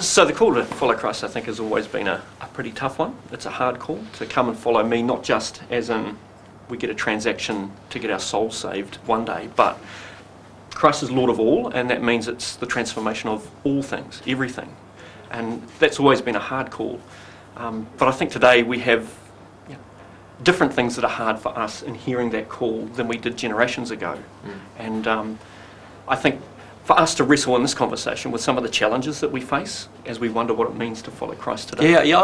So the call to follow Christ, I think, has always been a pretty tough one. It's a hard call to come and follow me, not just as in we get a transaction to get our soul saved one day, but Christ is Lord of all, and that means it's the transformation of all things, everything. And that's always been a hard call. But I think today we have different things that are hard for us in hearing that call than we did generations ago. And I think for us to wrestle in this conversation with some of the challenges that we face as we wonder what it means to follow Christ today. Yeah,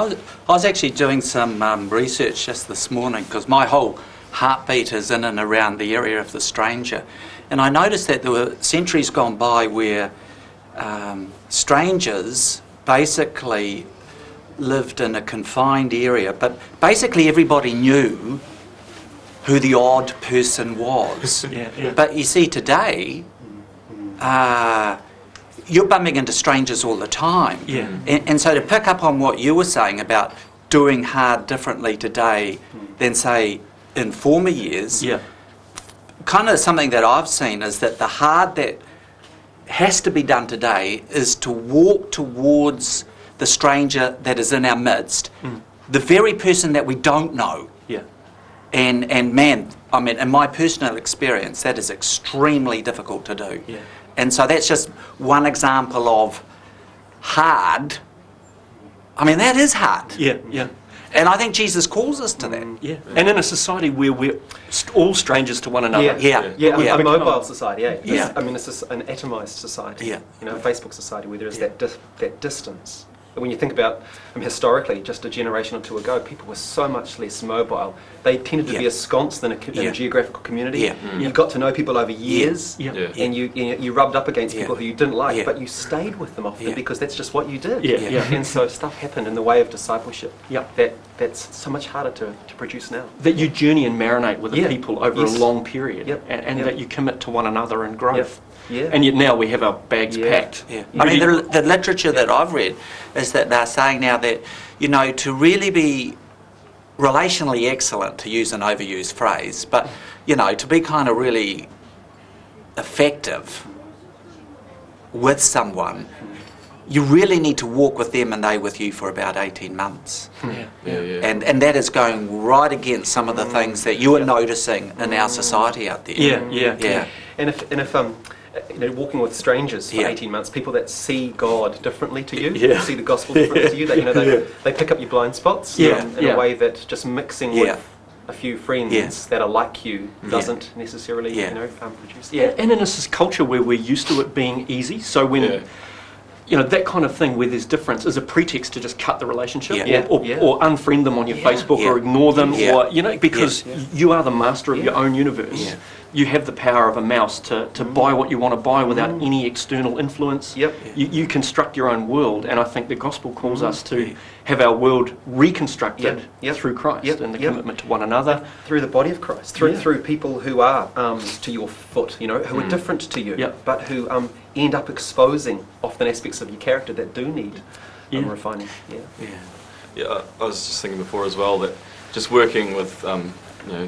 I was actually doing some research just this morning, because my whole heartbeat is in and around the area of the stranger. And I noticed that there were centuries gone by where strangers basically lived in a confined area, but basically everybody knew who the odd person was. But you see, today, you're bumping into strangers all the time. And so to pick up on what you were saying about doing hard differently today than, say, in former years, kind of something that I've seen is that the hard that has to be done today is to walk towards the stranger that is in our midst, the very person that we don't know. And man, I mean, in my personal experience, that is extremely difficult to do. And so that's just one example of hard. I mean, that is hard. And I think Jesus calls us to that. And in a society where we're all strangers to one another. A mobile society. I mean, it's an atomized society. A Facebook society where there is that distance. When you think about historically, just a generation or two ago, people were so much less mobile. They tended to be ensconced in a geographical community. You got to know people over years, and you rubbed up against people who you didn't like, but you stayed with them often because that's just what you did. And so stuff happened in the way of discipleship. That's so much harder to produce now. That you journey and marinate with the people over a long period, and that you commit to one another in growth. And yet now we have our bags packed. I mean, the literature that I've read is that they're saying now that, to really be relationally excellent, to use an overused phrase, but, to be kind of really effective with someone, you really need to walk with them and they with you for about 18 months. And that is going right against some of the things that you are noticing in our society out there. And if walking with strangers for 18 months, people that see God differently to you, see the gospel differently to you, they pick up your blind spots in a way that just mixing with a few friends that are like you doesn't necessarily produce. And in this culture where we're used to it being easy, so when that kind of thing where there's difference is a pretext to just cut the relationship or unfriend them on your Facebook or ignore them, or because you are the master of your own universe. You have the power of a mouse to buy what you want to buy without any external influence. You construct your own world, and I think the gospel calls us to have our world reconstructed through Christ and the commitment to one another. Through the body of Christ, through people who are to your foot, who are different to you, but who end up exposing often aspects of your character that do need refining. I was just thinking before as well that just working with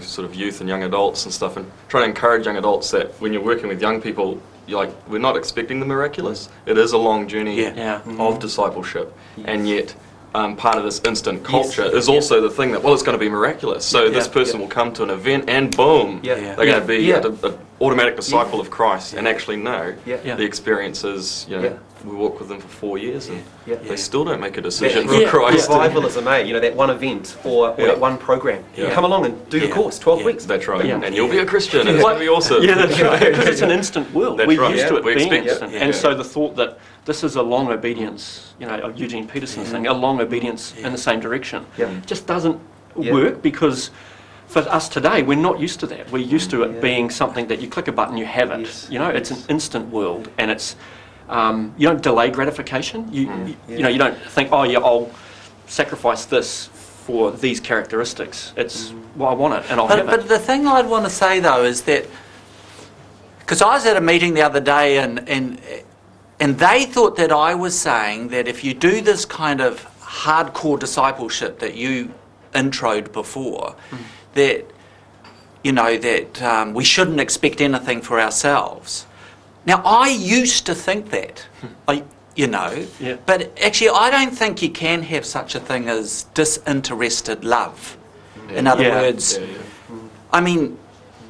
sort of youth and young adults and stuff, and trying to encourage young adults that when you're working with young people, we're not expecting the miraculous. It is a long journey of discipleship, and yet part of this instant culture is also the thing that, it's going to be miraculous. So this person will come to an event and boom, they're going to be an automatic disciple of Christ, and actually no, the experience is, we walk with them for 4 years and they still don't make a decision for Christ. Revivalism, that one event or that one program. Come along and do the course, 12 weeks. That's right. And you'll be a Christian, and it's going to be awesome. That's right. Because it's an instant world. We're used to it being instant. And so the thought that this is a long obedience, of Eugene Peterson's thing, a long obedience in the same direction, just doesn't work, because for us today, we're not used to that. We're used to it being something that you click a button, you have it. It's an instant world, and it's you don't delay gratification. You don't think, I'll sacrifice this for these characteristics. It's I want it, and I'll have it. But the thing I'd want to say though is that, because I was at a meeting the other day, and they thought that I was saying that if you do this kind of hardcore discipleship that you introed before, that we shouldn't expect anything for ourselves. Now, I used to think that. you know. Yeah. But actually, I don't think you can have such a thing as disinterested love. In other words, I mean,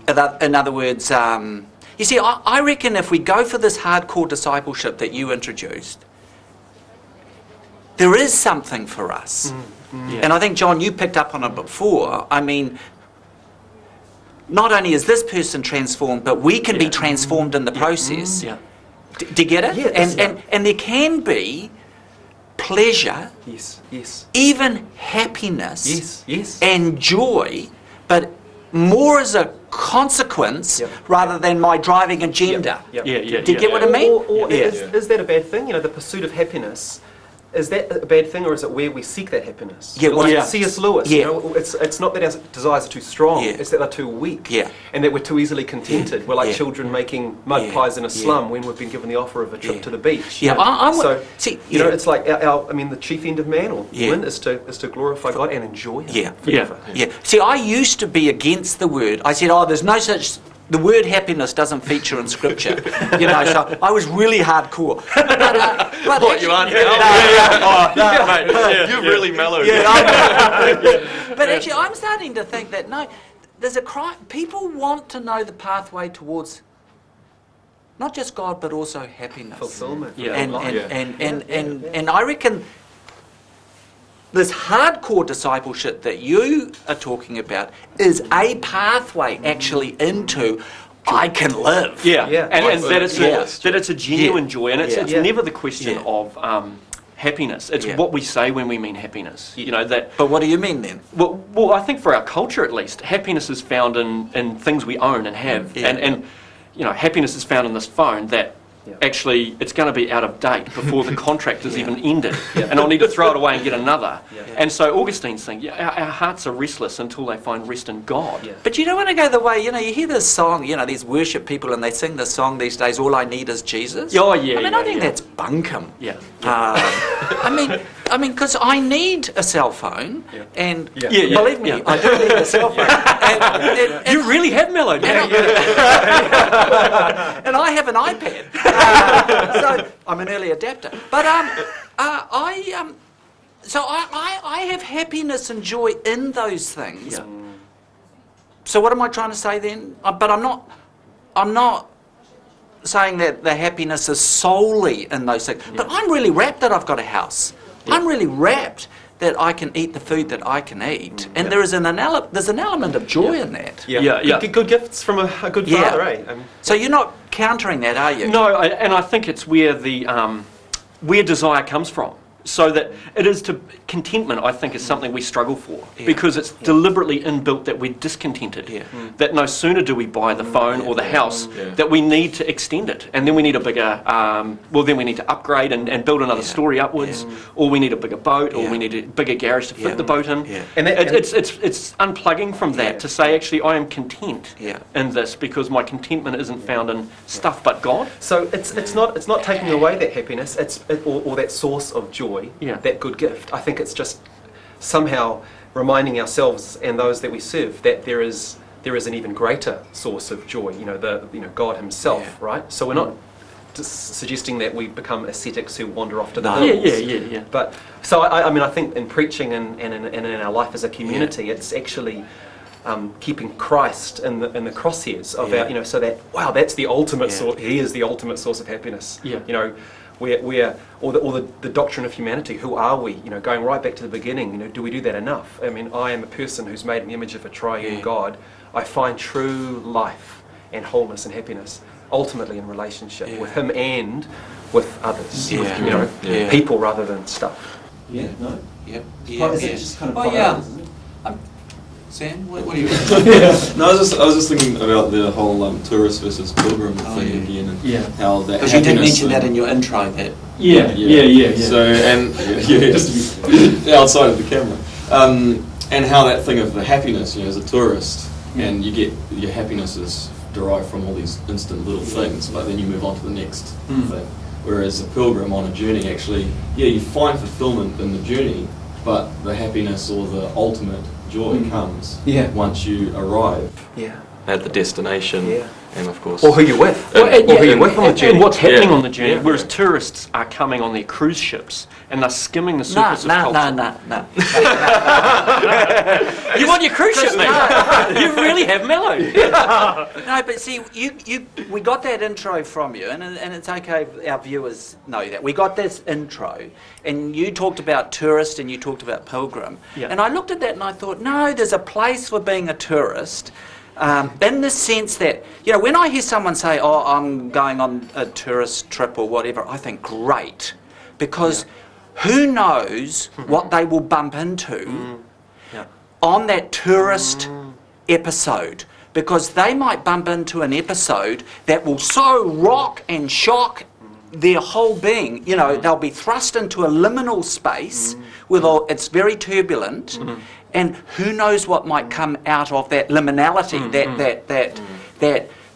in other words, you see, I reckon if we go for this hardcore discipleship that you introduced, there is something for us. And I think, John, you picked up on it before. I mean, not only is this person transformed, but we can be transformed in the process. Do you get it? And there can be pleasure, even happiness, and joy, but more as a consequence rather than my driving agenda. Do you get what I mean? Or is that a bad thing? You know, the pursuit of happiness. Is that a bad thing, or is it where we seek that happiness? Like C.S. Lewis, you know, it's not that our desires are too strong, it's that they're too weak, and that we're too easily contented. We're like children making mud pies in a slum when we've been given the offer of a trip to the beach. You know, it's like I mean, the chief end of man or woman is to glorify God and enjoy Him. See, I used to be against the word. I said, there's no such. The word happiness doesn't feature in Scripture, you know. So I was really hardcore. But What, you aren't now? You've really mellowed. But actually, I'm starting to think that no, there's a cry. People want to know the pathway towards not just God, but also happiness, fulfillment. And I reckon this hardcore discipleship that you are talking about is a pathway actually into I can live. And that it's a genuine joy, and it's never the question of happiness. It's what we say when we mean happiness. You know that. But what do you mean then? Well, I think for our culture at least, happiness is found in things we own and have, and you know, happiness is found in this phone that. Actually, it's going to be out of date before the contract is even ended, and I'll need to throw it away and get another. And so Augustine's saying, our hearts are restless until they find rest in God. But you don't want to go the way, you know, you hear this song, you know, these worship people, and they sing this song these days, All I Need Is Jesus. I think that's bunkum. I mean, because I need a cell phone, and believe me, I do need a cell phone. And you really have mellowed down. And I have an iPad. So I'm an early adapter. But I have happiness and joy in those things. So what am I trying to say then? But I'm not saying that the happiness is solely in those things. But I'm really rapt that I've got a house. I'm really rapt that I can eat the food that I can eat, and there's an element of joy in that. Good gifts from a good father, eh? So you're not countering that, are you? No, and I think it's where where desire comes from. So that it is contentment, I think, is something we struggle for because it's deliberately inbuilt that we're discontented. That no sooner do we buy the phone or the house that we need to extend it, and then we need a bigger. Then we need to upgrade and build another story upwards, or we need a bigger boat, or we need a bigger garage to fit the boat in. And it's unplugging from that to say, actually, I am content in this because my contentment isn't found in stuff but God. So it's not taking away that happiness, or that source of joy. That good gift. I think it's just somehow reminding ourselves and those that we serve that there is an even greater source of joy. God Himself, right? So we're not just suggesting that we become ascetics who wander off to the hills. But so I think in preaching and in our life as a community, it's actually keeping Christ in the crosshairs of our, so that that's the ultimate source. He is the ultimate source of happiness. We're the doctrine of humanity. Who are we? Going right back to the beginning. Do we do that enough? I mean, I am a person who's made in the image of a triune God. I find true life and wholeness and happiness ultimately in relationship with Him and with others. People rather than stuff. It's kind of Sam, what do you No, I was just thinking about the whole tourist versus pilgrim thing again, and how that. Because you did mention that in your intro. That. So just outside of the camera, and how that thing of the happiness, as a tourist, and you get your happiness is derived from all these instant little things, but then you move on to the next thing. Whereas a pilgrim on a journey, actually, you find fulfillment in the journey, but the happiness or the ultimate joy comes once you arrive. at the destination, and of course, or who you're with, or who you're with on the journey, and what's happening on the journey. Whereas tourists are coming on their cruise ships and they're skimming the surface of culture. No. You want your cruise ship, mate? You really have mellowed. No, but see, we got that intro from you, and it's okay if our viewers know that. We got this intro, and you talked about tourist and you talked about pilgrim. Yeah. And I looked at that and I thought, no, there's a place for being a tourist, in the sense that, you know, when I hear someone say, oh, I'm going on a tourist trip or whatever, I think, great, because who knows what they will bump into on that tourist episode, because they might bump into an episode that will so rock and shock their whole being. You know, they'll be thrust into a liminal space where it's very turbulent, and who knows what might come out of that liminality,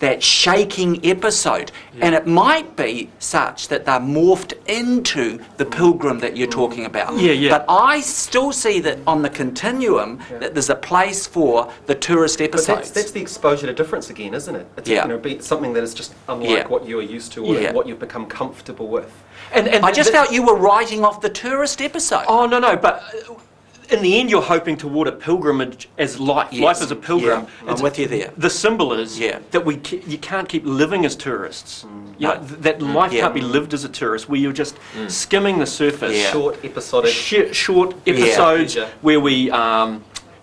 that shaking episode. And it might be such that they're morphed into the pilgrim that you're talking about. But I still see that on the continuum that there's a place for the tourist episodes. But that's the exposure to difference again, isn't it? It's, you know, be something that is just unlike what you are used to, or what you've become comfortable with. And I just felt you were writing off the tourist episode. Oh, no, but in the end, you're hoping toward a pilgrimage as life as a pilgrim. I'm with you there. The symbol is that you can't keep living as tourists. You know, that life can't be lived as a tourist, where you're just skimming the surface. Short episodic. Short episodes where we go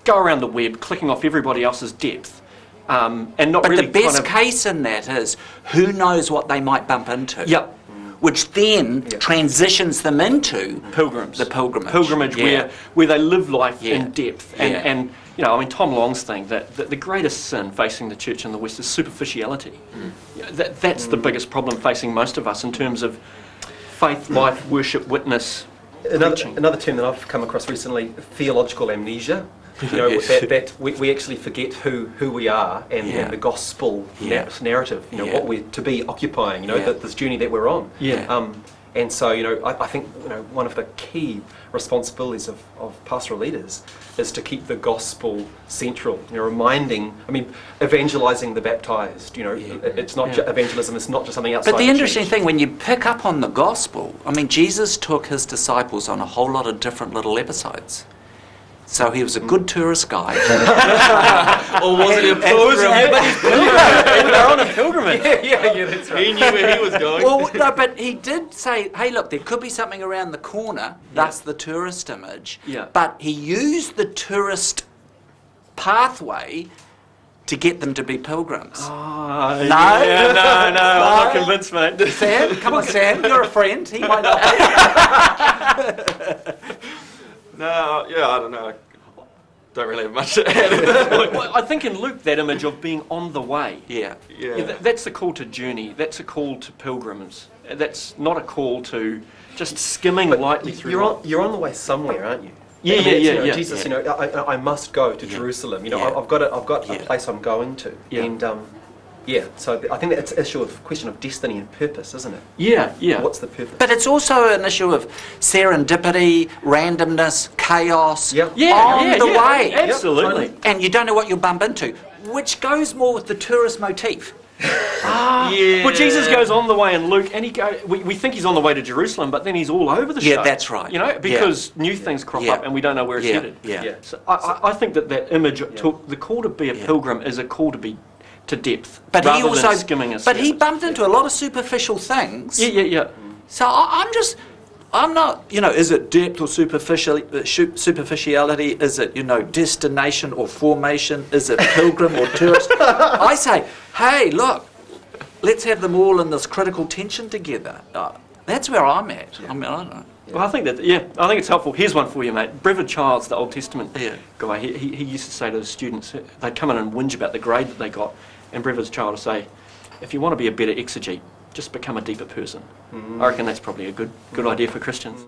around the web, clicking off everybody else's depth. And not but really the best case in that is, who knows what they might bump into? Yep. Which then transitions them into pilgrims. The pilgrimage. Pilgrimage where they live life in depth. And you know, I mean, Tom Long's thing, that the greatest sin facing the church in the West is superficiality. That's the biggest problem facing most of us in terms of faith, life, worship, witness, preaching. Another term that I've come across recently, theological amnesia. You know, that we actually forget who we are and the gospel narrative, you know, what we're to be occupying, you know, this journey that we're on. And so, you know, I think, you know, one of the key responsibilities of pastoral leaders is to keep the gospel central, you know, evangelizing the baptized, you know, it's not evangelism, it's not just something outside. But the interesting thing, when you pick up on the gospel, I mean, Jesus took his disciples on a whole lot of different little episodes. So he was a good tourist guide. Or was it a pilgrim? They're on a pilgrimage. Yeah, that's right. He knew where he was going. Well, no, but he did say, hey, look, there could be something around the corner, thus the tourist image. But he used the tourist pathway to get them to be pilgrims. Oh, no, I'm not convinced, mate. Sam, come on, Sam, you're a friend. He might not be. No, I don't know. I don't really have much to add at this point. Well, I think in Luke, that image of being on the way. That's a call to journey. That's a call to pilgrims. That's not a call to just skimming lightly through. You're on the way somewhere, aren't you? Yeah. Jesus, you know, I must go to Jerusalem. You know, I've got a place I'm going to, and so I think that's an issue of question of destiny and purpose, isn't it? Yeah. What's the purpose? But it's also an issue of serendipity, randomness, chaos on the way. Absolutely. And you don't know what you'll bump into, which goes more with the tourist motif. Well, Jesus goes on the way in Luke, and we think he's on the way to Jerusalem, but then he's all over the show. Yeah, that's right. You know, because new things crop up, and we don't know where it's headed. So I think that image, the call to be a pilgrim is a call to depth, but rather he also than skimming a surface. But he bumped into a lot of superficial things. So I'm not, you know, is it depth or superficiality? Is it, you know, destination or formation? Is it pilgrim or tourist? I say, hey, look, let's have them all in this critical tension together. That's where I'm at. I mean, I don't know. Well, I think it's helpful. Here's one for you, mate. Brevard Childs, the Old Testament guy, he used to say to the students, they'd come in and whinge about the grade that they got, and Brevard's Child would say, if you want to be a better exegete, just become a deeper person. I reckon that's probably a good idea for Christians.